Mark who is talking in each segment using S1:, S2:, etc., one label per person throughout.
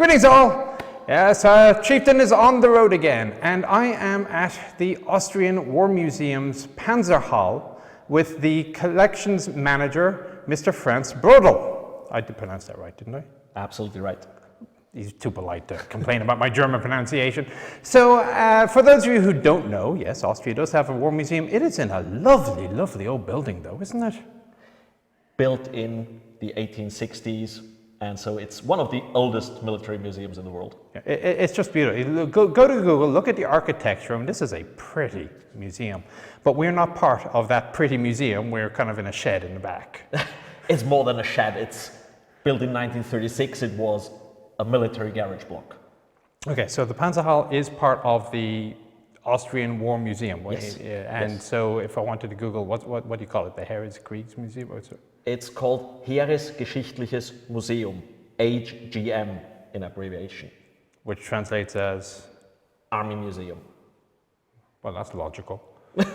S1: Greetings all! Yes, Chieftain is on the road again, and I am at the Austrian War Museum's Panzerhalle with the collections manager, Mr. Franz Brodl. I did pronounce that right, didn't I?
S2: Absolutely right.
S1: He's too polite to complain about my German pronunciation. So, for those of you who don't know, yes, Austria does have a war museum. It is in a lovely, lovely old building though, isn't it?
S2: Built in the 1860s, and so it's one of the oldest military museums in the world.
S1: Yeah, it's just beautiful. Go to Google, look at the architecture, and this is a pretty museum. But we're not part of that pretty museum, we're kind of in a shed in the back.
S2: It's more than a shed. It's built in 1936. It was a military garage block.
S1: Okay, so the Panzerhalle is part of the Austrian War Museum.
S2: Yes.
S1: And
S2: yes.
S1: So if I wanted to Google, what do you call it? The Heeresgeschichtliches Museum?
S2: It's called Heeresgeschichtliches Museum, HGM in abbreviation.
S1: Which translates as?
S2: Army Museum.
S1: Well, that's logical.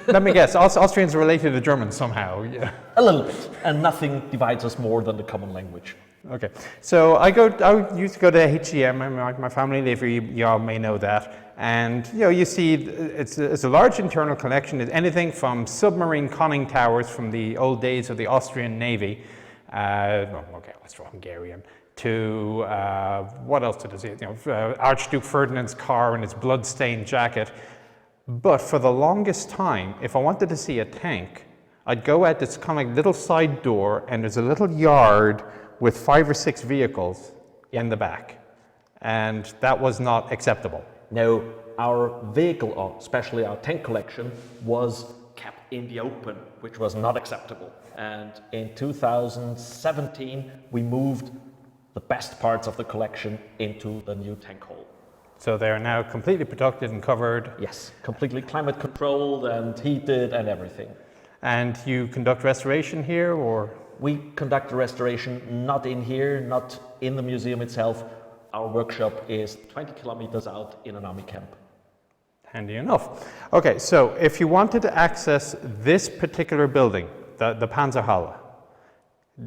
S1: Let me guess, Austrians are related to Germans somehow. Yeah.
S2: A little bit, and nothing divides us more than the common language.
S1: Okay, so I used to go to HGM. My family live here. You all may know that, and you see it's a large internal collection. It's anything from submarine conning towers from the old days of the Austrian Navy. Austro-Hungarian. To what else did I see? Archduke Ferdinand's car and his blood-stained jacket. But for the longest time, if I wanted to see a tank, I'd go at this kind of like little side door, and there's a little yard with 5 or 6 vehicles in the back, and that was not acceptable.
S2: No, our vehicle, or especially our tank collection, was kept in the open, which was not acceptable. And in 2017, we moved the best parts of the collection into the new tank hall.
S1: So they are now completely protected and covered?
S2: Yes, completely climate controlled and heated and everything.
S1: And you conduct restoration here, or?
S2: We conduct the restoration not in here, not in the museum itself. Our workshop is 20 kilometers out in an army camp.
S1: Handy enough. Okay, so if you wanted to access this particular building, the Panzerhalle,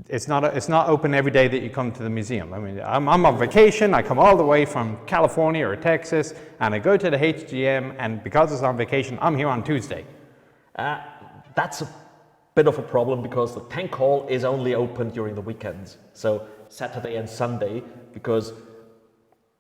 S1: it's not open every day that you come to the museum. I mean, I'm on vacation, I come all the way from California or Texas, and I go to the HGM, and because it's on vacation, I'm here on Tuesday.
S2: That's a bit of a problem because the tank hall is only open during the weekends, so Saturday and Sunday, because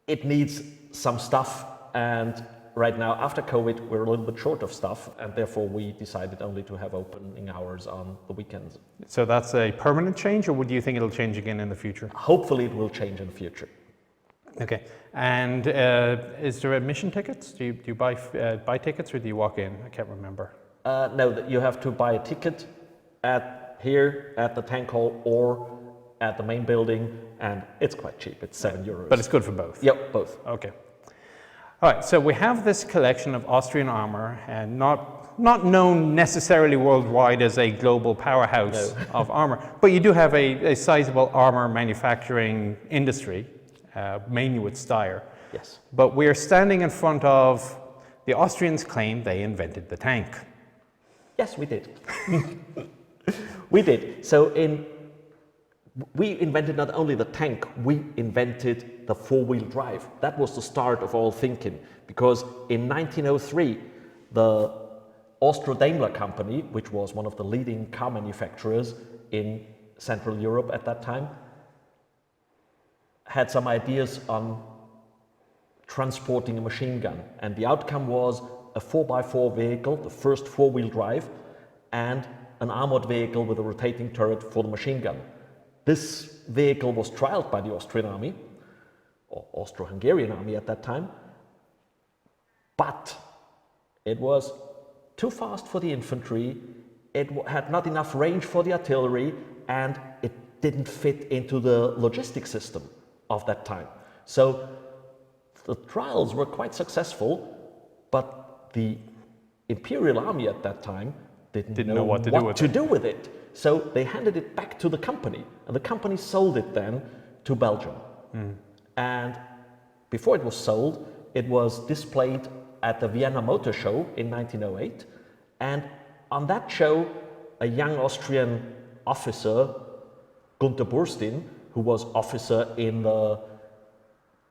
S2: it needs some stuff, and right now after COVID we're a little bit short of stuff, and therefore we decided only to have opening hours on the weekends.
S1: So that's a permanent change, or would you think it'll change again in the future?
S2: Hopefully it will change in the future.
S1: Okay, and is there admission tickets? Do you buy tickets, or do you walk in? I can't remember.
S2: No, you have to buy a ticket here at the tank hall or at the main building, and it's quite cheap. It's €7.
S1: But it's good for both?
S2: Yep, both.
S1: Okay. All right, so we have this collection of Austrian armor, and not known necessarily worldwide as a global powerhouse of armor, but you do have a sizable armor manufacturing industry, mainly with Steyr.
S2: Yes.
S1: But we're standing in front of the Austrians claim they invented the tank.
S2: Yes, we did. We did. So we invented not only the tank, we invented the four-wheel drive. That was the start of all thinking, because in 1903, the Austro-Daimler company, which was one of the leading car manufacturers in Central Europe at that time, had some ideas on transporting a machine gun. And the outcome was a 4x4 vehicle, the first four-wheel drive, and an armored vehicle with a rotating turret for the machine gun. This vehicle was trialed by the Austrian army, or Austro-Hungarian army at that time, but it was too fast for the infantry, it had not enough range for the artillery, and it didn't fit into the logistics system of that time. So the trials were quite successful, but the Imperial Army at that time didn't know what to do with it. So they handed it back to the company, and the company sold it then to Belgium. And before it was sold, it was displayed at the Vienna Motor Show in 1908. And on that show, a young Austrian officer, Gunther Burstyn, who was officer in the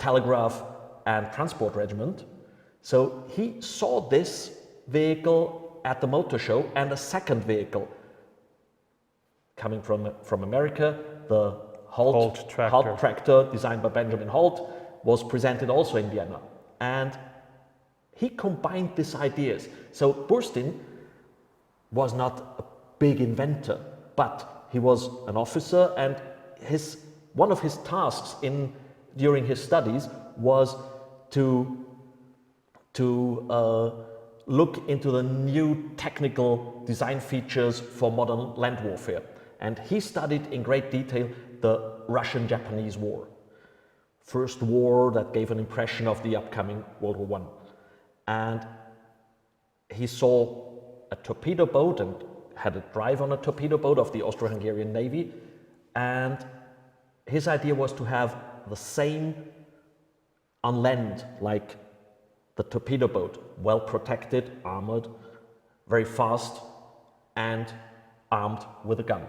S2: telegraph and transport regiment. So he saw this vehicle at the motor show, and a second vehicle coming from America, the Holt tractor designed by Benjamin Holt, was presented also in Vienna. And he combined these ideas. So Burstyn was not a big inventor, but he was an officer, and one of his tasks during his studies was to look into the new technical design features for modern land warfare. And he studied in great detail the Russian-Japanese War. First war that gave an impression of the upcoming World War I. And he saw a torpedo boat and had a drive on a torpedo boat of the Austro-Hungarian Navy. And his idea was to have the same on land like the torpedo boat, well protected, armored, very fast, and armed with a gun.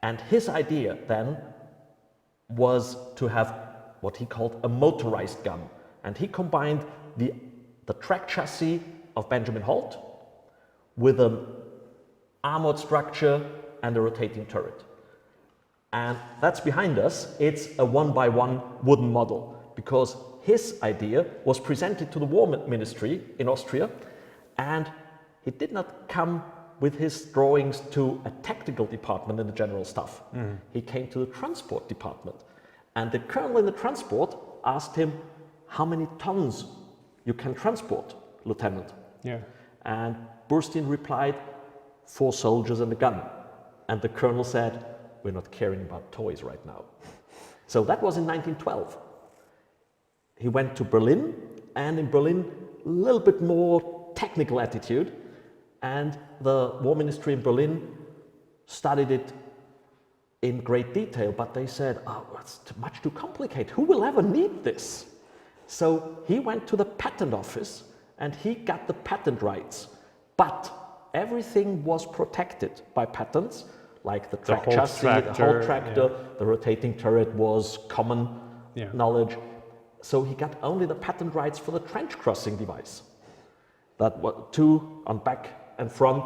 S2: And his idea then was to have what he called a motorized gun. And he combined the track chassis of Benjamin Holt with an armored structure and a rotating turret. And that's behind us. It's a 1x1 wooden model, because his idea was presented to the War Ministry in Austria, and he did not come with his drawings to a tactical department in the General Staff. He came to the transport department, and the colonel in the transport asked him, "How many tons you can transport, Lieutenant?"
S1: Yeah.
S2: And Burstyn replied, 4 soldiers and a gun. And the colonel said, "We're not caring about toys right now." So that was in 1912. He went to Berlin, and in Berlin, a little bit more technical attitude. And the War Ministry in Berlin studied it in great detail, but they said, "Oh, it's much too complicated. Who will ever need this?" So he went to the patent office and he got the patent rights. But everything was protected by patents, like the track chassis, the whole tractor, the rotating turret was common knowledge. So he got only the patent rights for the trench crossing device. That was 2 on back and front,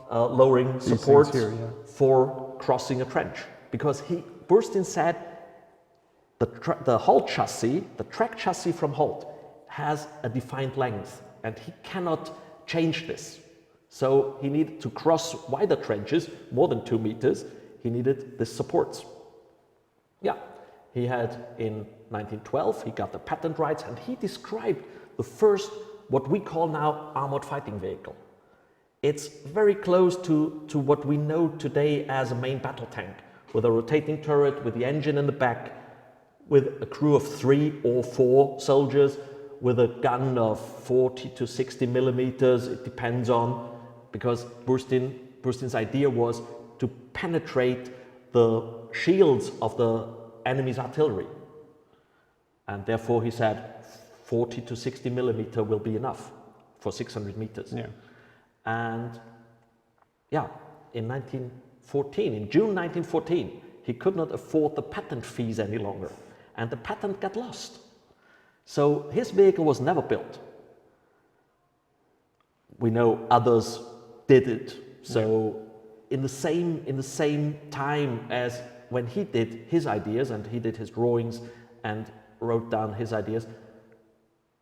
S2: lowering supports for crossing a trench. Because Burstyn said the Holt chassis, the track chassis from Holt, has a defined length, and he cannot change this. So he needed to cross wider trenches, more than 2 meters. He needed the supports. Yeah, he had in 1912, he got the patent rights, and he described the first, what we call now, armored fighting vehicle. It's very close to what we know today as a main battle tank, with a rotating turret, with the engine in the back, with a crew of 3 or 4 soldiers, with a gun of 40 to 60 millimeters, it depends on, because Burstyn's idea was to penetrate the shields of the enemy's artillery. And therefore he said 40 to 60 millimeter will be enough for 600 meters.
S1: Yeah.
S2: And yeah, in 1914, in June 1914, he could not afford the patent fees any longer, and the patent got lost. So his vehicle was never built. We know others did it. So in the same time as when he did his ideas and he did his drawings and wrote down his ideas,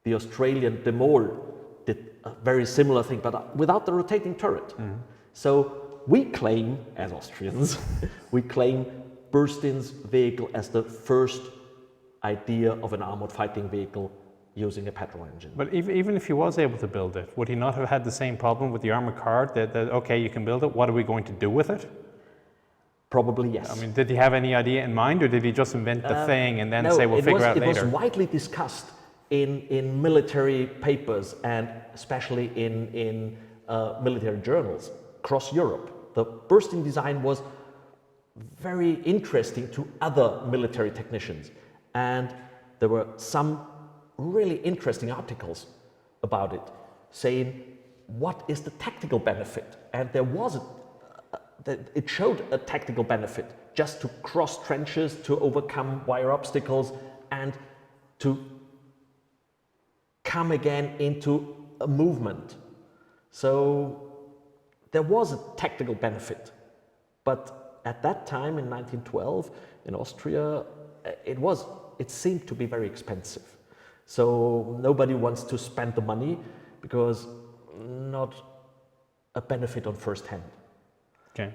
S2: the Australian De Mol did a very similar thing, but without the rotating turret. So we claim, as Austrians, we claim Burstyn's vehicle as the first idea of an armored fighting vehicle using a petrol engine.
S1: But even if he was able to build it, would he not have had the same problem with the armored car? That okay, you can build it, what are we going to do with it?
S2: Probably yes.
S1: I mean, did he have any idea in mind, or did he just invent the thing and then say, we'll figure out later?
S2: It was widely discussed in military papers, and especially in military journals across Europe. The Burstyn design was very interesting to other military technicians, and there were some really interesting articles about it, saying what is the tactical benefit, and there was it showed a tactical benefit just to cross trenches, to overcome wire obstacles, and to come again into a movement. So there was a tactical benefit, but at that time in 1912 in Austria, it seemed to be very expensive. So nobody wants to spend the money because not a benefit on first hand.
S1: Okay.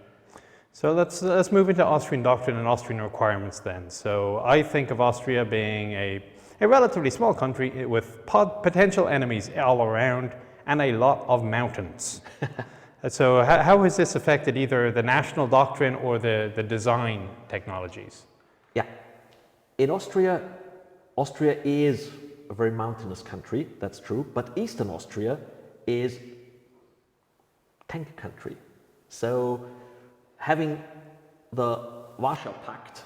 S1: So let's move into Austrian doctrine and Austrian requirements then. So I think of Austria being a relatively small country with potential enemies all around and a lot of mountains. So how has this affected either the national doctrine or the design technologies?
S2: Yeah. In Austria is a very mountainous country, that's true, but Eastern Austria is tank country. So having the Warsaw Pact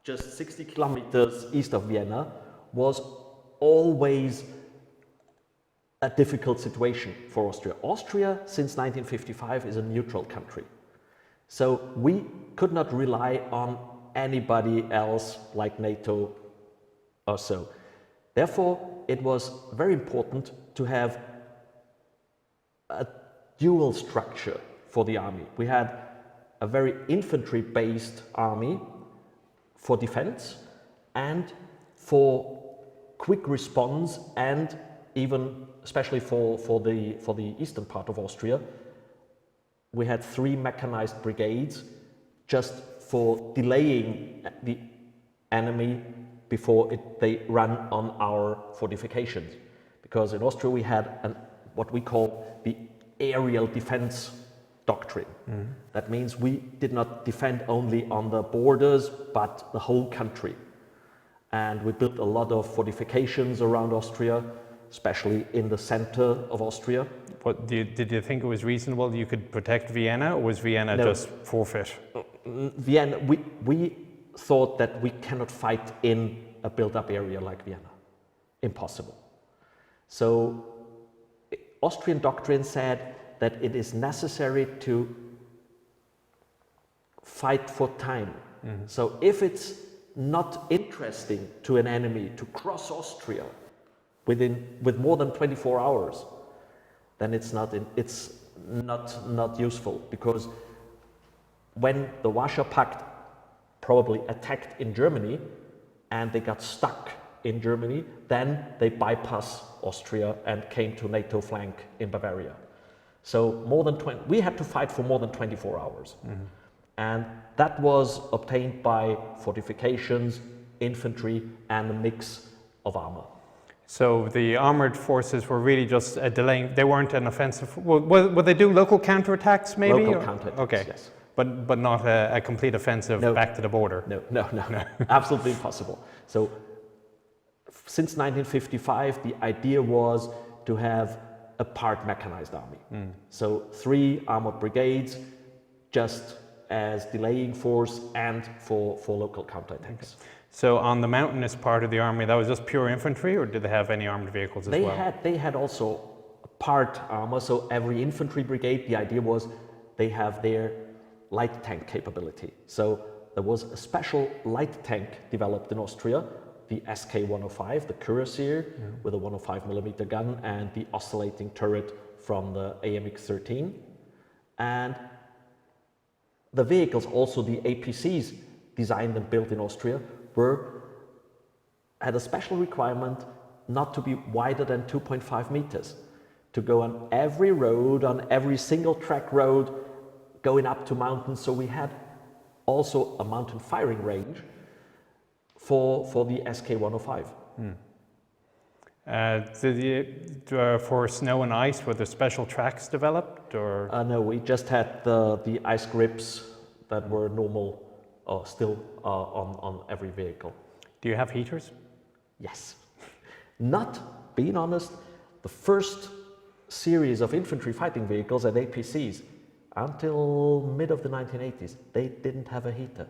S2: just 60 kilometers east of Vienna was always a difficult situation for Austria. Austria, since 1955, is a neutral country. So we could not rely on anybody else like NATO or so. Therefore, it was very important to have a dual structure for the army. We had a very infantry-based army for defense and for quick response, and even especially for the eastern part of Austria, we had 3 mechanized brigades just for delaying the enemy before they run on our fortifications. Because in Austria we had what we call the aerial defense doctrine. Mm-hmm. That means we did not defend only on the borders, but the whole country. And we built a lot of fortifications around Austria, especially in the center of Austria.
S1: What, did you think it was reasonable you could protect Vienna, or was Vienna just forfeit?
S2: Vienna, we thought that we cannot fight in a built-up area like Vienna. Impossible. So Austrian doctrine said that it is necessary to fight for time. Mm-hmm. So if it's not interesting to an enemy to cross Austria with more than 24 hours, then it's not useful, because when the Warsaw Pact probably attacked in Germany and they got stuck in Germany, then they bypassed Austria and came to NATO flank in Bavaria. So we had to fight for more than 24 hours. Mm-hmm. And that was obtained by fortifications, infantry, and a mix of armor.
S1: So the armored forces were really just delaying, they weren't an offensive, would they do local counterattacks maybe?
S2: Local counterattacks, okay. Yes.
S1: But not a complete offensive back to the border?
S2: No. Absolutely impossible. So since 1955, the idea was to have a part mechanized army. Mm. So 3 armored brigades just as delaying force and for local counterattacks. Okay.
S1: So on the mountainous part of the army, that was just pure infantry, or did they have any armored vehicles as well?
S2: They had also part armor, so every infantry brigade, the idea was they have their light tank capability. So there was a special light tank developed in Austria, the SK-105, the Kurassier, with a 105mm gun and the oscillating turret from the AMX-13. And the vehicles, also the APCs designed and built in Austria, had a special requirement not to be wider than 2.5 meters, to go on every road, on every single track road, going up to mountains. So we had also a mountain firing range for the SK-105.
S1: For snow and ice, were there special tracks developed, or?
S2: No, we just had the ice grips that were normal, still on every vehicle.
S1: Do you have heaters?
S2: Yes. Not, being honest, the first series of infantry fighting vehicles at APCs, until mid of the 1980s, they didn't have a heater.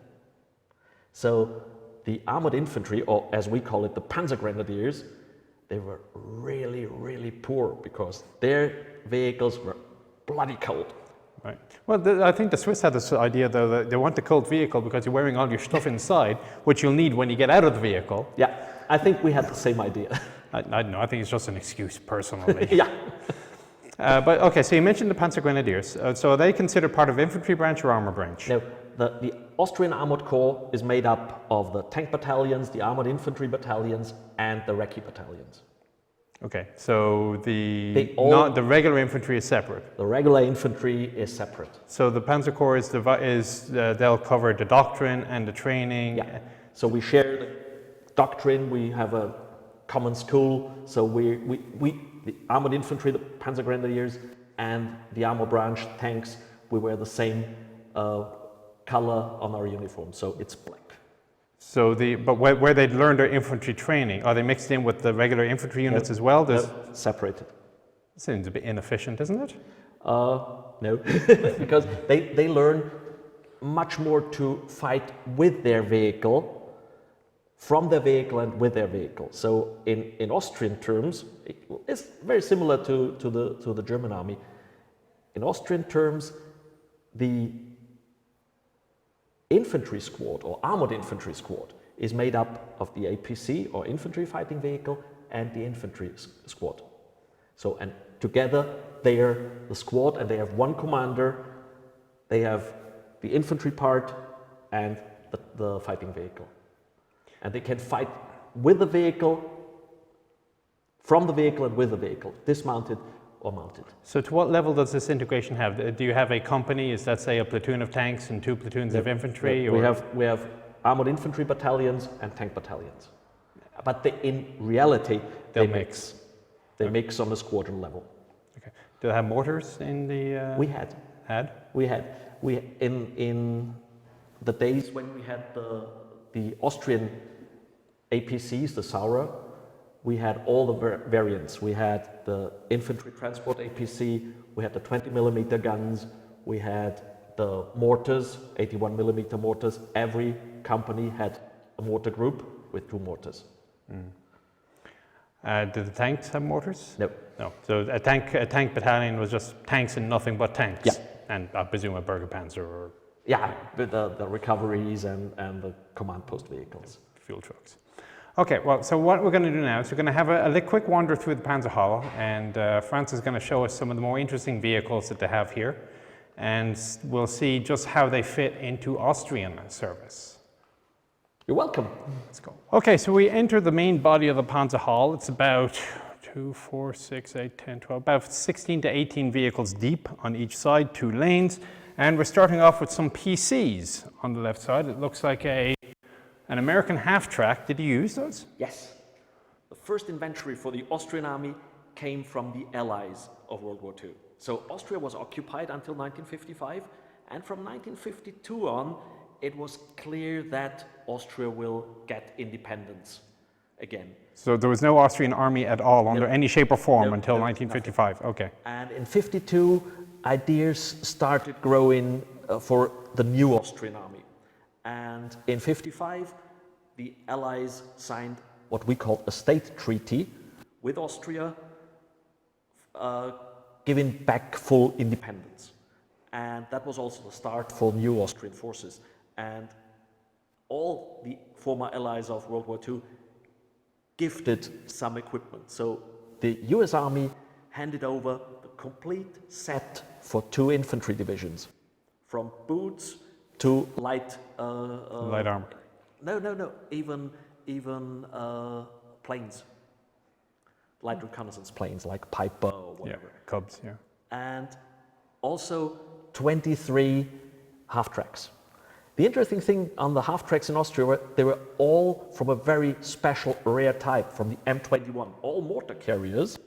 S2: So the armored infantry, or as we call it, the Panzer Grenadiers, they were really, really poor because their vehicles were bloody cold.
S1: Right. Well, I think the Swiss had this idea, though, that they want a cold vehicle because you're wearing all your stuff inside, which you'll need when you get out of the vehicle.
S2: Yeah. I think we had the same idea.
S1: I don't know, I think it's just an excuse personally.
S2: Yeah.
S1: But okay, so you mentioned the Panzer Grenadiers. So are they considered part of infantry branch or armor branch?
S2: No, the Austrian Armored Corps is made up of the tank battalions, the armored infantry battalions, and the recce battalions.
S1: Okay, so the regular infantry is separate.
S2: The regular infantry is separate.
S1: So the Panzer Corps they'll cover the doctrine and the training.
S2: Yeah. So we share the doctrine. We have a common school. So the armored infantry, the Panzer Grenadiers, and the armor branch tanks, we wear the same color on our uniform. So it's black.
S1: So but where they'd learn their infantry training, are they mixed in with the regular infantry units as well?
S2: No, separated.
S1: Seems a bit inefficient, isn't it?
S2: No, because they learn much more to fight with their vehicle, from their vehicle and with their vehicle. So in Austrian terms, it's very similar to the German army. In Austrian terms, the infantry squad or armored infantry squad is made up of the APC or infantry fighting vehicle and the infantry squad. So, and together they are the squad and they have one commander, they have the infantry part and the fighting vehicle. And they can fight with the vehicle, from the vehicle and with the vehicle, dismounted or mounted.
S1: So to what level does this integration have? Do you have a company, is that say a platoon of tanks and 2 platoons of infantry?
S2: Yeah.
S1: Or?
S2: We have armored infantry battalions and tank battalions. But in reality, they mix. They mix on the squadron level.
S1: Okay. Do they have mortars in the...
S2: We had. In the days when we had the Austrian APCs, the Saurer, we had all the variants. We had the infantry transport APC, we had the 20mm guns, we had the mortars, 81mm mortars. Every company had a mortar group with 2 mortars.
S1: Did the tanks have mortars?
S2: No.
S1: No. So a tank battalion was just tanks and nothing but tanks?
S2: Yeah.
S1: And I presume a Berger Panzer or...
S2: Yeah, with the recoveries and the command post vehicles.
S1: Fuel trucks. Okay, well, so what we're going to do now is we're going to have a quick wander through the Panzerhalle, and Franz is going to show us some of the more interesting vehicles that they have here, and we'll see just how they fit into Austrian service.
S2: You're welcome.
S1: Let's go. Okay, so we enter the main body of the Panzerhalle. It's about 2, 4, 6, 8, 10, 12, about 16 to 18 vehicles deep on each side, 2 lanes, and we're starting off with some PCs on the left side. It looks like an American half-track. Did you use those?
S2: Yes. The first inventory for the Austrian army came from the Allies of World War II. So Austria was occupied until 1955, and from 1952 on, it was clear that Austria will get independence again.
S1: So there was no Austrian army at all under any shape or form until 1955.
S2: Nothing.
S1: Okay.
S2: And in 52, ideas started growing for the new Austrian army. And in 55, the Allies signed what we call a state treaty with Austria, giving back full independence. And that was also the start for new Austrian forces. And all the former allies of World War II gifted some equipment. So the US Army handed over the complete set for 2 infantry divisions, from boots to light
S1: armor.
S2: No. Even planes, light reconnaissance planes like Piper or whatever.
S1: Yeah, Cubs. Yeah.
S2: And also 23 half-tracks. The interesting thing on the half-tracks in Austria they were all from a very special rare type, from the M21, all mortar carriers,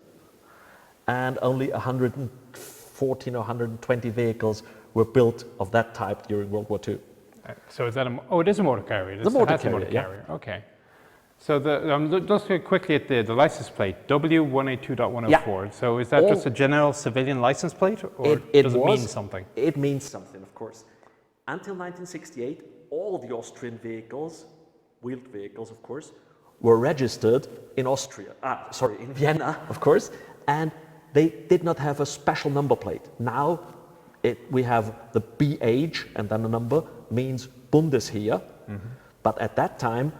S2: and only 114 or 120 vehicles were built of that type during World War II.
S1: So is that it is a motor carrier.
S2: It's a motor carrier.
S1: Okay. So just quickly at the license plate, W182.104.
S2: Yeah.
S1: So is that just a general civilian license plate, or does it mean something?
S2: It means something, of course. Until 1968, all the Austrian vehicles, wheeled vehicles, of course, were registered in in Vienna, of course, and they did not have a special number plate. Now we have the BH, and then the number means Bundesheer, but at that time,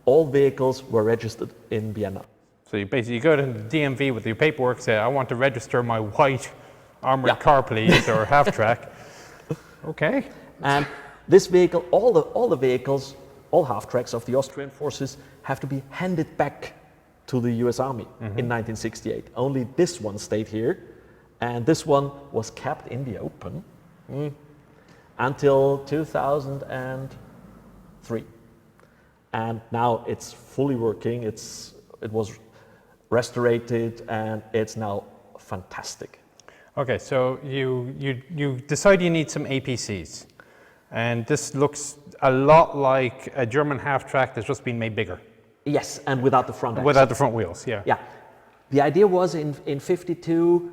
S2: all vehicles were registered in Vienna.
S1: So you basically go to the DMV with your paperwork, say, I want to register my white armored
S2: Yeah.
S1: car, please, or half-track. Okay.
S2: And this vehicle, all the vehicles, all half-tracks of the Austrian forces have to be handed back to the US Army in 1968. Only this one stayed here, and this one was kept in the open until 2003. And now it's fully working, it was restored, and it's now fantastic.
S1: Okay, so you decide you need some APCs. And this looks a lot like a German half-track that's just been made bigger.
S2: Yes, and without the front axle.
S1: Without the front wheels, yeah.
S2: Yeah. The idea was in 52,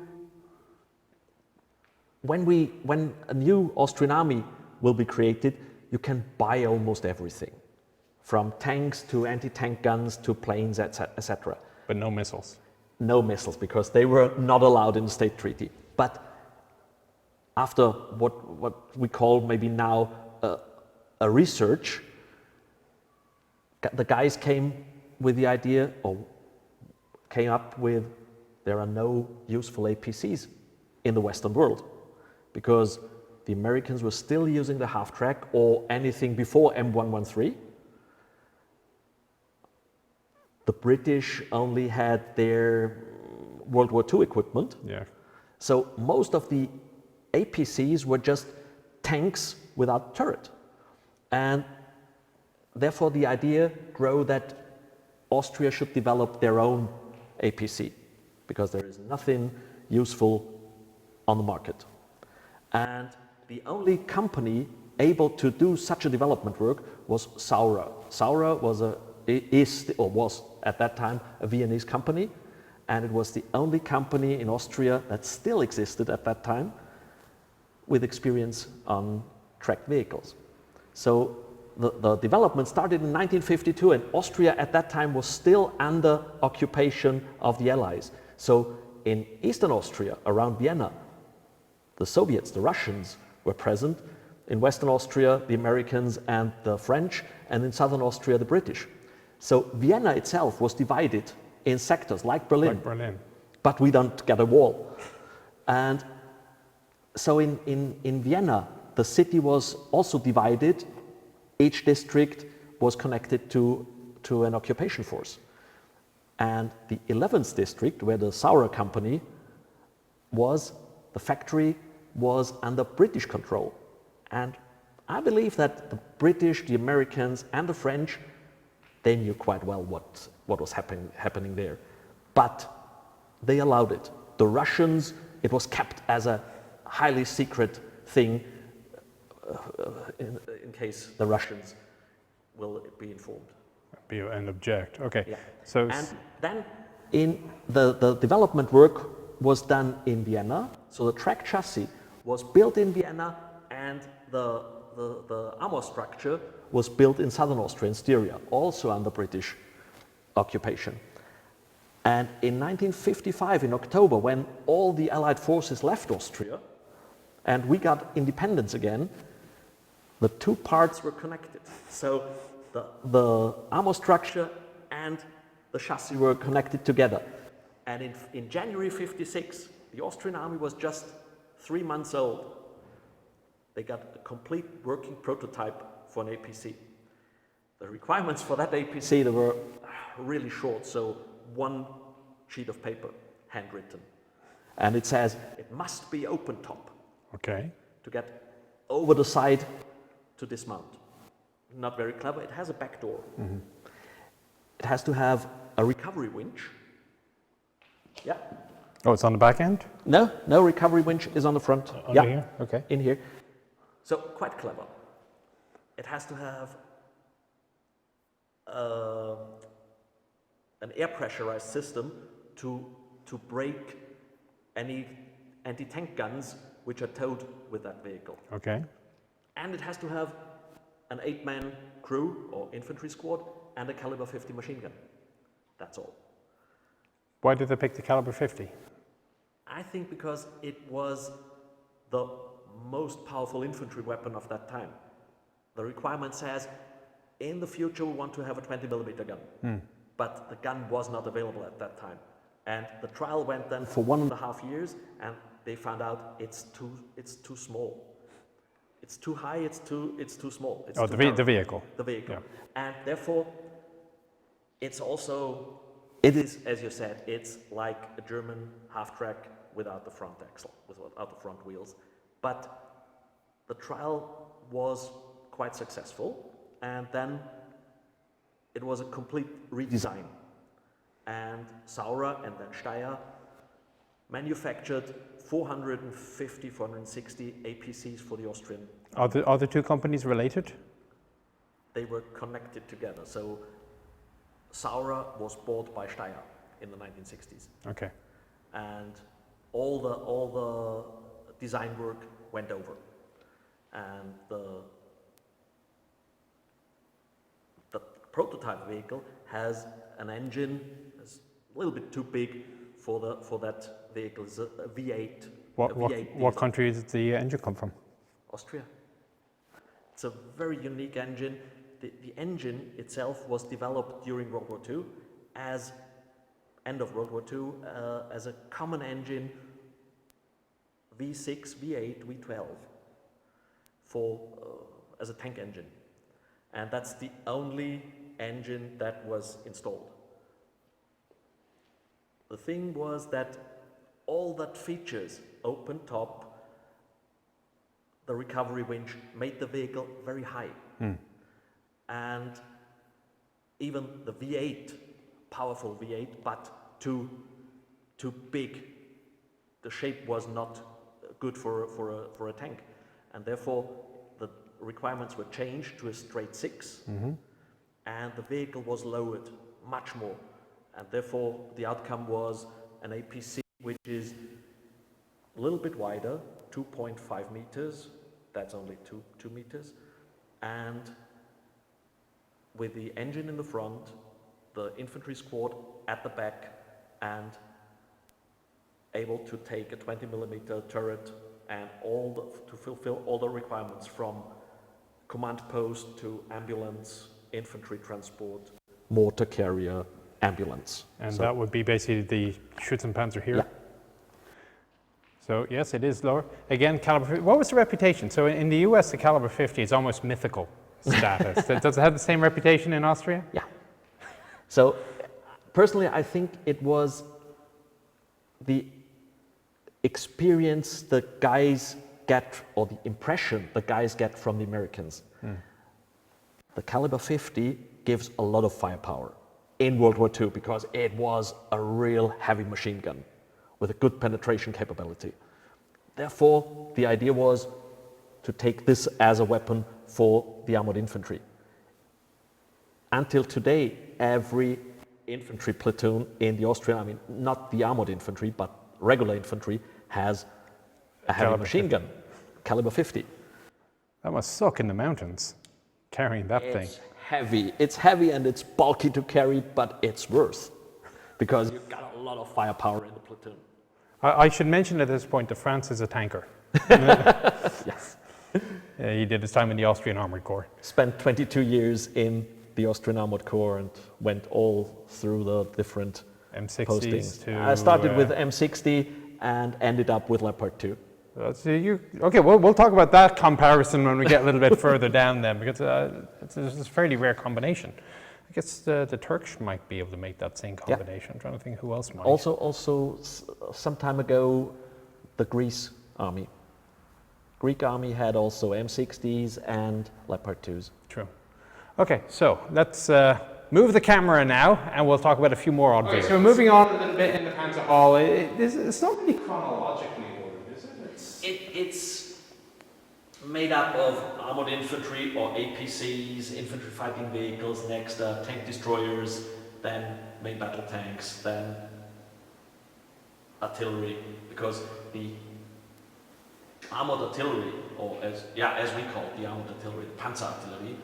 S2: when a new Austrian army will be created, you can buy almost everything, from tanks to anti-tank guns to planes, etc.
S1: But no missiles.
S2: No missiles, because they were not allowed in the state treaty. But after what we call maybe now a research, the guys came with the idea, or came up with, there are no useful APCs in the Western world, because the Americans were still using the half-track or anything before M113. The British only had their World War II equipment.
S1: Yeah.
S2: So most of the APCs were just tanks without turret. And therefore the idea grew that Austria should develop their own APC, because there is nothing useful on the market. And the only company able to do such a development work was Saurer. Saurer was at that time a Viennese company, and it was the only company in Austria that still existed at that time with experience on tracked vehicles. So the development started in 1952, and Austria at that time was still under occupation of the Allies. So in Eastern Austria, around Vienna, the Soviets, the Russians, were present. In Western Austria, the Americans and the French, and in Southern Austria, the British. So Vienna itself was divided in sectors like Berlin.
S1: Like Berlin.
S2: But we don't get a wall. And so in Vienna, the city was also divided. Each district was connected to an occupation force. And the 11th district, where the Saurer company was, the factory was under British control. And I believe that the British, the Americans, and the French, they knew quite well what was happening there. But they allowed it. The Russians, it was kept as a highly secret thing in case the Russians will be informed.
S1: Be an object, okay.
S2: Yeah.
S1: So,
S2: and then in the development work was done in Vienna. So the track chassis was built in Vienna, and the Armour structure was built in southern Austria, in Styria, also under British occupation. And in 1955, in October, when all the Allied forces left Austria and we got independence again, the two parts were connected. So the Armour structure and the chassis were connected together. And in January 56, the Austrian army was just 3 months old. They got a complete working prototype for an APC. The requirements for that APC, they were really short, so 1 sheet of paper, handwritten. And it says it must be open top.
S1: okay.
S2: To get over the side to dismount. Not very clever. It has a back door. Mm-hmm. It has to have a recovery winch. Yeah.
S1: Oh, it's on the back end?
S2: No recovery winch is on the front.
S1: Under here? Okay.
S2: In here. So quite clever. It has to have an air pressurized system to break any anti-tank guns which are towed with that vehicle.
S1: Okay.
S2: And it has to have an 8-man crew or infantry squad and a caliber 50 machine gun. That's all.
S1: Why did they pick the caliber 50?
S2: I think because it was the most powerful infantry weapon of that time. The requirement says in the future we want to have a 20mm gun. But the gun was not available at that time. And the trial went then for 1.5 years, and they found out it's too small. It's too high, it's too small. It's
S1: the vehicle.
S2: The vehicle.
S1: Yeah.
S2: And therefore, it is, as you said, it's like a German half-track without the front axle, without the front wheels. But the trial was quite successful, and then it was a complete redesign. And Saurer and then Steyr manufactured 450, 460 APCs for the Austrian.
S1: Are the two companies related?
S2: They were connected together. So Saurer was bought by Steyr in the 1960s.
S1: Okay.
S2: And all the design work went over. And the prototype vehicle has an engine that's a little bit too big for that vehicle. It's a V8.
S1: What country did the engine come from?
S2: Austria. It's a very unique engine. The engine itself was developed during World War II as end of World War II as a common engine V6, V8, V12 for as a tank engine, and that's the only engine that was installed. The thing was that all that features, open top, the recovery winch, made the vehicle very high. And even the V8, powerful V8, but too big. The shape was not good for a tank, and therefore the requirements were changed to a straight 6, and the vehicle was lowered much more, and therefore the outcome was an APC which is a little bit wider, 2.5 meters. That's only 2 meters, and with the engine in the front, the infantry squad at the back, and able to take a 20mm turret and to fulfill all the requirements from command post to ambulance, infantry transport, mortar carrier, ambulance.
S1: And so that would be basically the Schützenpanzer here?
S2: Yeah.
S1: So yes, it is lower. Again, caliber 50. What was the reputation? So in the US, the caliber 50 is almost mythical status. Does it have the same reputation in Austria?
S2: Yeah. So personally, I think it was the experience the guys get, or the impression the guys get from the Americans. The caliber 50 gives a lot of firepower in World War II because it was a real heavy machine gun with a good penetration capability. Therefore, the idea was to take this as a weapon for the armored infantry. Until today, every infantry platoon in the Austrian, I mean, not the armored infantry, but regular infantry, has a heavy machine gun, caliber 50.
S1: That must suck in the mountains, carrying that thing.
S2: It's heavy. It's heavy and it's bulky to carry, but it's worth, because you've got a lot of firepower in the platoon.
S1: I should mention at this point that Franz is a tanker.
S2: Yes.
S1: He did his time in the Austrian Armored Corps.
S2: Spent 22 years in the Austrian Armored Corps and went all through the different
S1: M60s
S2: postings. I started with M60 and ended up with Leopard 2.
S1: Okay, we'll talk about that comparison when we get a little bit further down then, because it's a fairly rare combination. I guess the Turks might be able to make that same combination. Yeah. I'm trying to think who else might.
S2: Also, some time ago, the Greece army. Greek army had also M60s and Leopard 2s.
S1: True. Okay, so let's move the camera now, and we'll talk about a few more odd vehicles. So moving on a little bit in the Panzerhalle, it's not really chronologically ordered, is it?
S2: It's made up of armored infantry or APCs, infantry fighting vehicles, next tank destroyers, then main battle tanks, then artillery, because the armored artillery, or as we call it, the armored artillery, the Panzer artillery.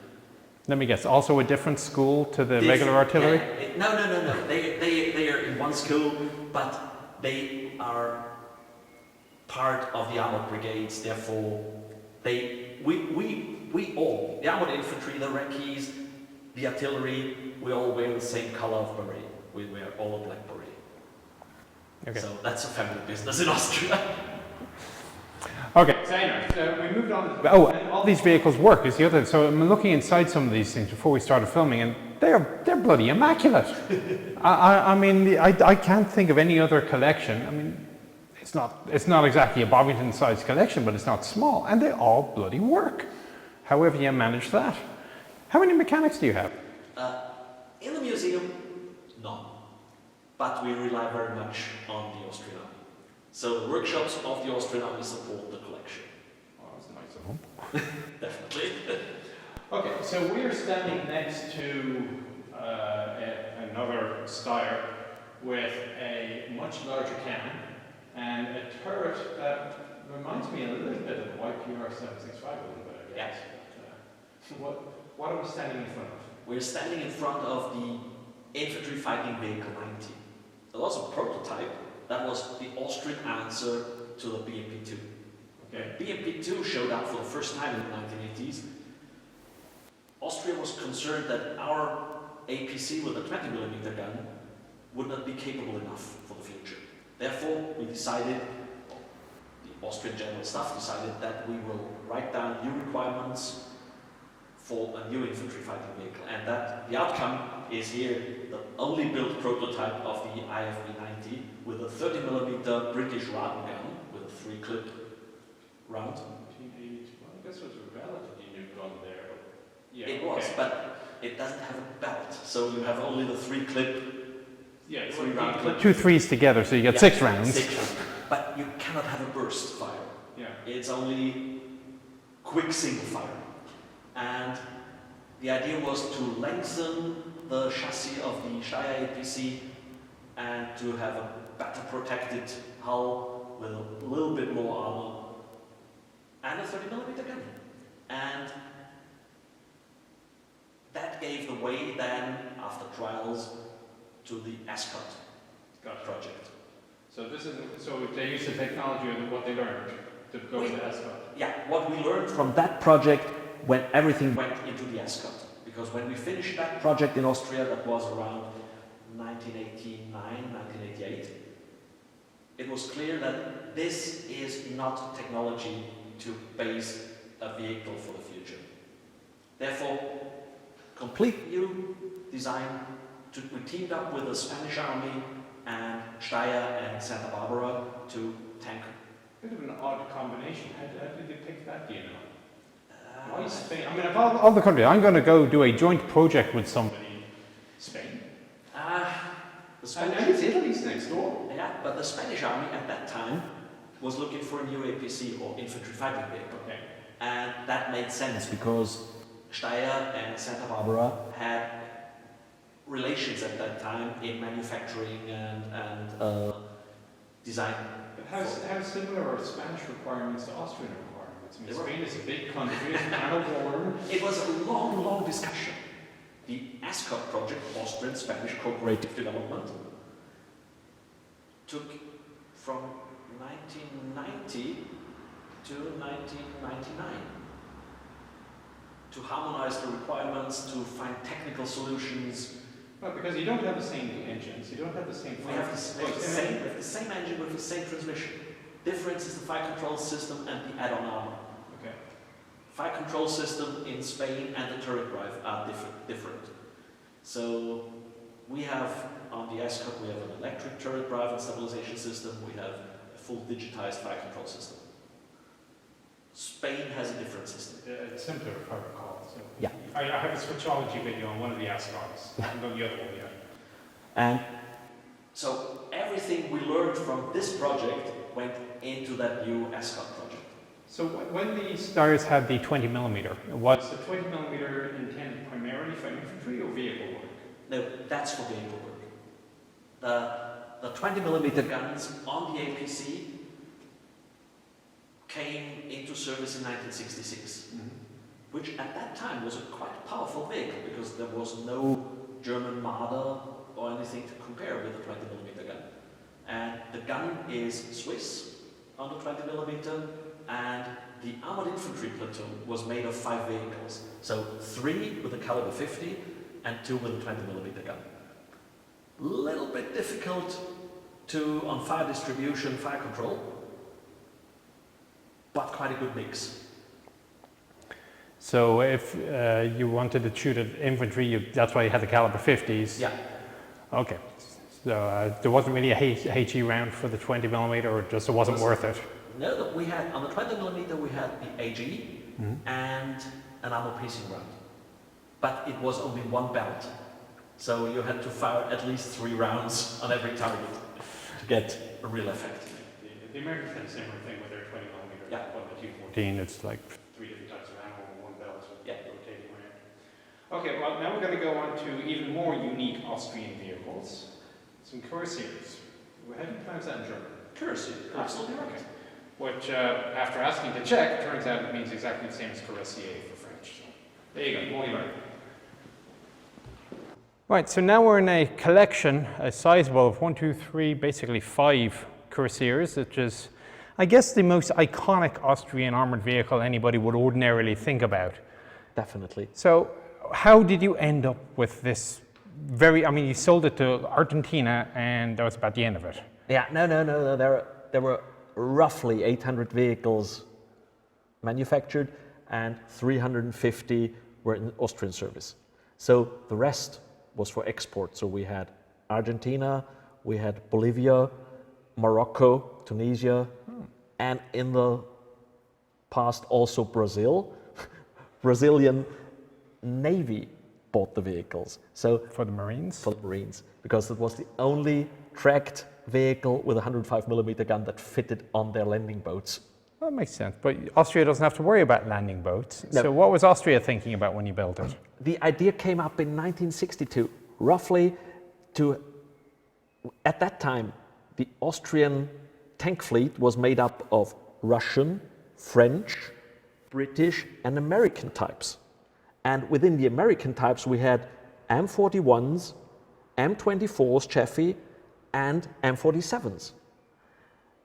S1: Let me guess, also a different school to the regular artillery?
S2: Yeah, no. They are in one school, but they are part of the armored brigades. Therefore, we all, the armored infantry, the Recce's, the artillery, we all wear the same color of beret. We wear all a black beret.
S1: Okay.
S2: So that's a family business in Austria.
S1: Okay, so anyway, we moved on. Oh, and all these vehicles work is the other. So I'm looking inside some of these things before we started filming, and they're bloody immaculate. I mean, I can't think of any other collection. I mean, it's not exactly a Bovington-sized collection, but it's not small, and they all bloody work. However you manage that. How many mechanics do you have?
S2: In the museum, none. But we rely very much on the Austrian Army. So the workshops of the Austrian Army support the collection.
S1: Oh, that's nice of them.
S2: Definitely.
S1: Okay, so we're standing next to another Steyr with a much larger cannon and a turret that reminds me a little bit of the YPR 765 a little bit, I guess.
S2: Yeah.
S1: What are we standing in front of?
S2: We're standing in front of the infantry fighting vehicle 90. It was a prototype. That was the Austrian answer to the BMP-2.
S1: Okay.
S2: BMP-2 showed up for the first time in the 1980s. Austria was concerned that our APC with a 20mm gun would not be capable enough for the future. Therefore, we decided, the Austrian General Staff decided that we will write down new requirements for a new infantry fighting vehicle, and that the outcome is here, the only built prototype of the IFV-90 with a 30mm British Raden gun with a 3-clip round.
S1: 1982. Well, I guess it was a relatively new gun there. But yeah,
S2: it was, but it doesn't have a belt, so you have only the 3-clip,
S1: yeah,
S2: 3-round clip.
S1: 2 3s together, so you get 6 rounds.
S2: 6 rounds. But you cannot have a burst fire.
S1: Yeah.
S2: It's only quick single fire. And the idea was to lengthen the chassis of the Saurer APC and to have a better protected hull with a little bit more armor and a 30mm gun. And that gave the way then, after trials, to the ASCOD project.
S1: So they used the technology and what they learned to go to the ASCOD.
S2: Yeah, what we learned from that project when everything went into the ASCOD. Because when we finished that project in Austria, that was around 1989, 1988, it was clear that this is not technology to base a vehicle for the future. Therefore, complete new design. We teamed up with the Spanish Army and Steyr and Santa Barbara to tank.
S1: Bit of an odd combination. How did they pick that, do you know? Why Spain? I mean, of all the countries, I'm going to go do a joint project with somebody. Spain?
S2: The Spanish,
S1: and it's Italy's next door.
S2: Yeah, but the Spanish Army at that time was looking for a new APC or infantry fighting vehicle.
S1: Okay.
S2: And that made sense because Steyr and Santa Barbara had relations at that time in manufacturing and design.
S1: But how similar are Spanish requirements to Austrian requirements? I mean, Spain is a big country, it's kind of warm.
S2: It was a long, long discussion. The ASCOD project, Austrian-Spanish cooperative development, took from 1990 to 1999 to harmonize the requirements, to find technical solutions.
S1: Well, because you don't have the same engines, you don't have the same...
S2: We have the same engine with the same transmission. Difference is the fire control system and the add-on armor.
S1: Okay.
S2: Fire control system in Spain and the turret drive are different. So we have, on the ASCOD, we have an electric turret drive and stabilization system. We have a full digitized fire control system. Spain has a different system.
S1: It's simpler, if I recall. So
S2: yeah.
S1: I have a switchology video on one of the ASCODs. I haven't done the other one yet.
S2: And so everything we learned from this project went into that new ASCOD project.
S1: So when the Steyrs had the 20mm, was the 20mm intended primarily for infantry or vehicle work?
S2: No, that's for vehicle work. The 20mm guns on the APC came into service in 1966, which at that time was a quite powerful vehicle because there was no German Marder or anything to compare with the 20mm gun. And the gun is Swiss on the 20mm, and the armored infantry platoon was made of 5 vehicles. So 3 with a caliber 50, and 2 with a 20mm gun. Little bit difficult on fire distribution, fire control, but quite a good mix.
S1: So if you wanted to shoot at infantry, that's why you had the caliber 50s?
S2: Yeah.
S1: Okay. So there wasn't really a HE round for the 20mm, or just it wasn't worth it?
S2: No, we had, on the 20mm we had the AG and an Armour piecing round. But it was only one belt. So you had to fire at least 3 rounds on every target to get a real effect.
S1: The Americans had a similar thing with their 20mm.
S2: Yeah.
S1: On the 214, it's like 3 different types of ammo in one belt, so
S2: yeah.
S1: rotating around. Okay, well now we're going to go on to even more unique Austrian vehicles. Some Kurassiers. How do you pronounce that in German?
S2: Kurassier, absolutely right.
S1: Okay. Which, after asking to check, turns out it means exactly the same as Kurassier for French. So, there you go, more you learn. Right, so now we're in a collection, a sizable of 1, 2, 3, basically 5 Kurassiers, which is, I guess, the most iconic Austrian armoured vehicle anybody would ordinarily think about.
S2: Definitely.
S1: So, how did you end up with this you sold it to Argentina, and that was about the end of it?
S2: Yeah, no. There were roughly 800 vehicles manufactured, and 350 were in Austrian service. So the rest was for export. So we had Argentina, we had Bolivia, Morocco, Tunisia, and in the past also Brazil. Brazilian Navy bought the vehicles. So
S1: for the Marines?
S2: For the Marines, because it was the only tracked vehicle with a 105mm gun that fitted on their landing boats.
S1: That makes sense, but Austria doesn't have to worry about landing boats.
S2: No.
S1: So what was Austria thinking about when you built it?
S2: The idea came up in 1962, roughly at that time, the Austrian tank fleet was made up of Russian, French, British and American types. And within the American types we had M41s, M24s, Chaffee, and M47s.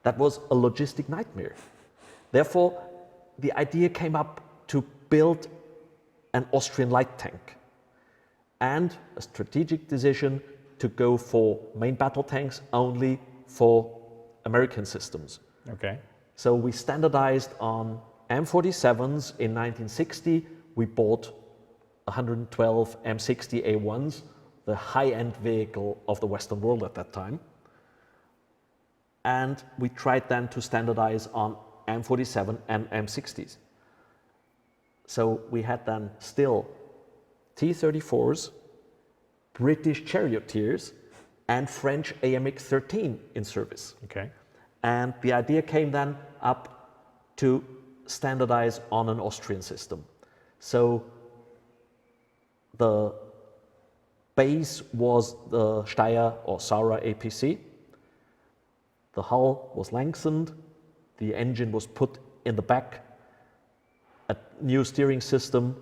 S2: That was a logistic nightmare. Therefore, the idea came up to build an Austrian light tank, and a strategic decision to go for main battle tanks only for American systems.
S1: Okay.
S2: So we standardized on M47s in 1960. We bought 112 M60A1s, the high-end vehicle of the Western world at that time. And we tried then to standardize on M47 and M60s. So we had then still T-34s, British charioteers, and French AMX-13 in service.
S1: Okay.
S2: And the idea came then up to standardize on an Austrian system. So the base was the Steyr or Saurer APC. The hull was lengthened, the engine was put in the back, a new steering system,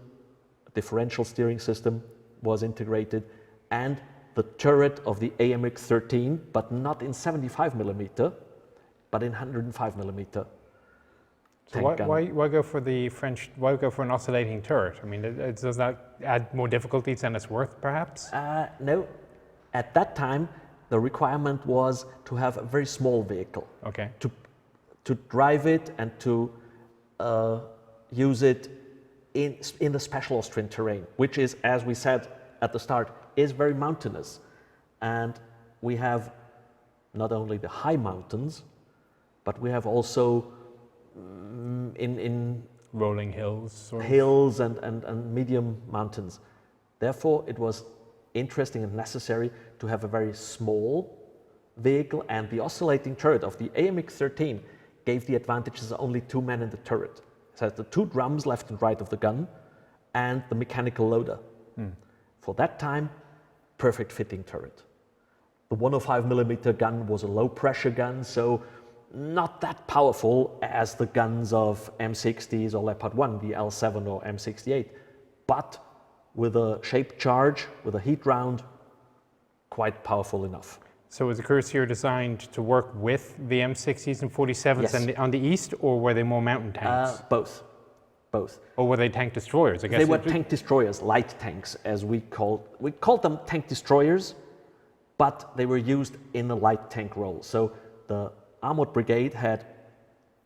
S2: a differential steering system was integrated, and the turret of the AMX-13, but not in 75mm, but in 105mm.
S1: So why go for the French? Why go for an oscillating turret? I mean, does that add more difficulties than it's worth, perhaps?
S2: No. At that time, the requirement was to have a very small vehicle.
S1: Okay.
S2: To drive it and to use it in the special Austrian terrain, which is, as we said at the start, is very mountainous. And we have not only the high mountains, but we have also in
S1: rolling hills,
S2: hills and medium mountains. Therefore, it was interesting and necessary to have a very small vehicle, and the oscillating turret of the AMX-13 gave the advantages of only 2 men in the turret. It has the 2 drums left and right of the gun and the mechanical loader. For that time, perfect fitting turret. The 105mm gun was a low pressure gun, so not that powerful as the guns of M60s or Leopard 1, the L7 or M68, but with a shaped charge, with a heat round, quite powerful enough.
S1: So was the Kurassier designed to work with the M60s and 47s on the east, or were they more mountain tanks?
S2: Both. both.
S1: Or were they tank destroyers? I guess
S2: They were tank destroyers, light tanks, as we called them tank destroyers, but they were used in a light tank role. So the armored brigade had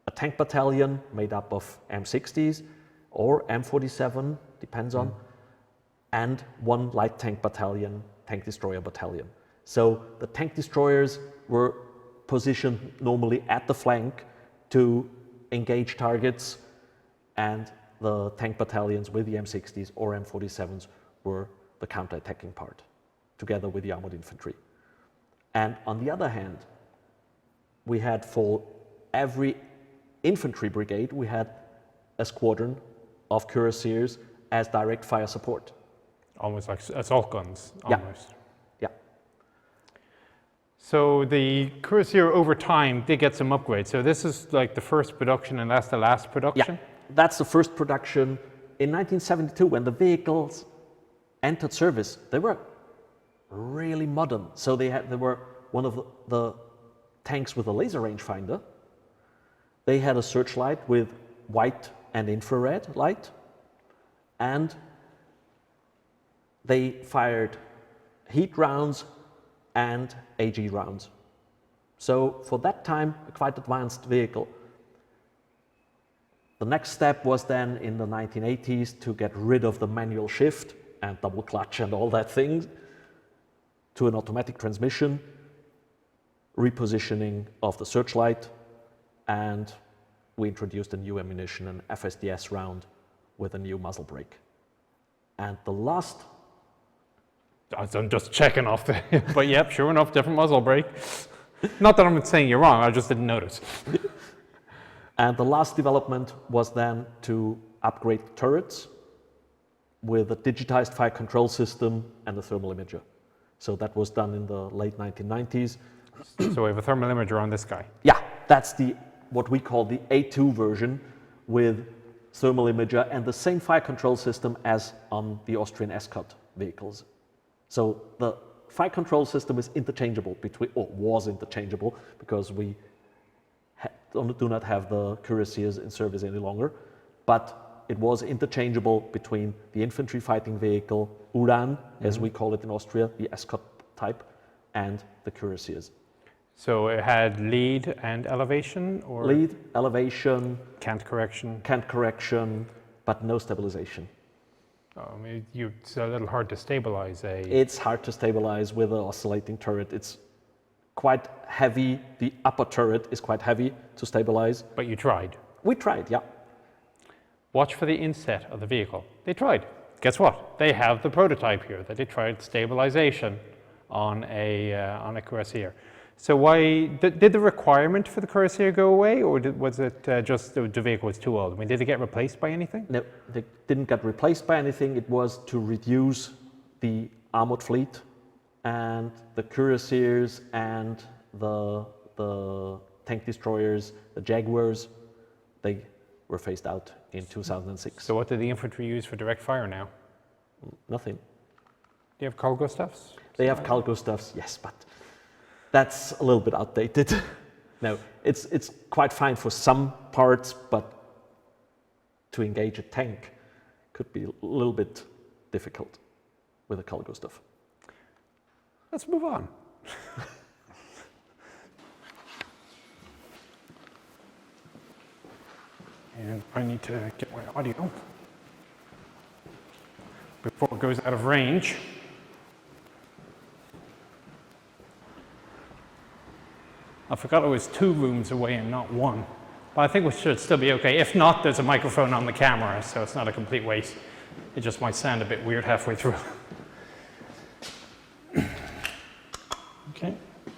S2: a tank battalion made up of M60s or M47, depends on, and one light tank battalion, tank destroyer battalion. So the tank destroyers were positioned normally at the flank to engage targets, and the tank battalions with the M60s or M47s were the counter-attacking part, together with the armored infantry. And on the other hand, we had for every infantry brigade, we had a squadron of cuirassiers as direct fire support.
S1: Almost like assault guns, almost.
S2: Yeah.
S1: So the Kurassier over time did get some upgrades. So this is like the first production and that's the last production?
S2: Yeah, that's the first production. In 1972, when the vehicles entered service, they were really modern. So they were one of the tanks with a laser rangefinder. They had a searchlight with white and infrared light, and they fired heat rounds and AG rounds. So for that time, a quite advanced vehicle. The next step was then in the 1980s to get rid of the manual shift and double clutch and all that thing to an automatic transmission, repositioning of the searchlight, and we introduced a new ammunition, an FSDS round with a new muzzle brake. And the last...
S1: I'm just checking off the... but yep, sure enough, different muzzle brake. Not that I'm saying you're wrong, I just didn't notice.
S2: And the last development was then to upgrade turrets with a digitized fire control system and a thermal imager. So that was done in the late 1990s.
S1: So we have a thermal imager on this guy.
S2: Yeah, that's what we call the A2 version with thermal imager and the same fire control system as on the Austrian ASCOD vehicles. So the fire control system is interchangeable was interchangeable because we do not have the Kurassiers in service any longer, but it was interchangeable between the infantry fighting vehicle, Uran, as we call it in Austria, the ASCOD type, and the Kurassiers.
S1: So it had lead and elevation, or
S2: lead, elevation,
S1: cant correction,
S2: but no stabilization.
S1: Oh, I mean, it's a little hard to stabilize
S2: It's hard to stabilize with an oscillating turret. It's quite heavy. The upper turret is quite heavy to stabilize.
S1: But you tried.
S2: We tried, yeah.
S1: Watch for the inset of the vehicle. They tried. Guess what? They have the prototype here that they tried stabilization on a Kurassier. So why did the requirement for the Kurassier go away, or was it just the vehicle was too old? I mean, did it get replaced by anything?
S2: No, they didn't get replaced by anything. It was to reduce the armored fleet, and the Kurassiers and the tank destroyers, the Jaguars, they were phased out in 2006.
S1: So what did the infantry use for direct fire now?
S2: Nothing.
S1: Do you have Carl Gustavs?
S2: They have Carl Gustavs, yes, but that's a little bit outdated. No, it's quite fine for some parts, but to engage a tank could be a little bit difficult with a Carl Gustav.
S1: Let's move on. And I need to get my audio before it goes out of range. I forgot it was 2 rooms away and not 1. But I think we should still be okay. If not, there's a microphone on the camera, so it's not a complete waste. It just might sound a bit weird halfway through.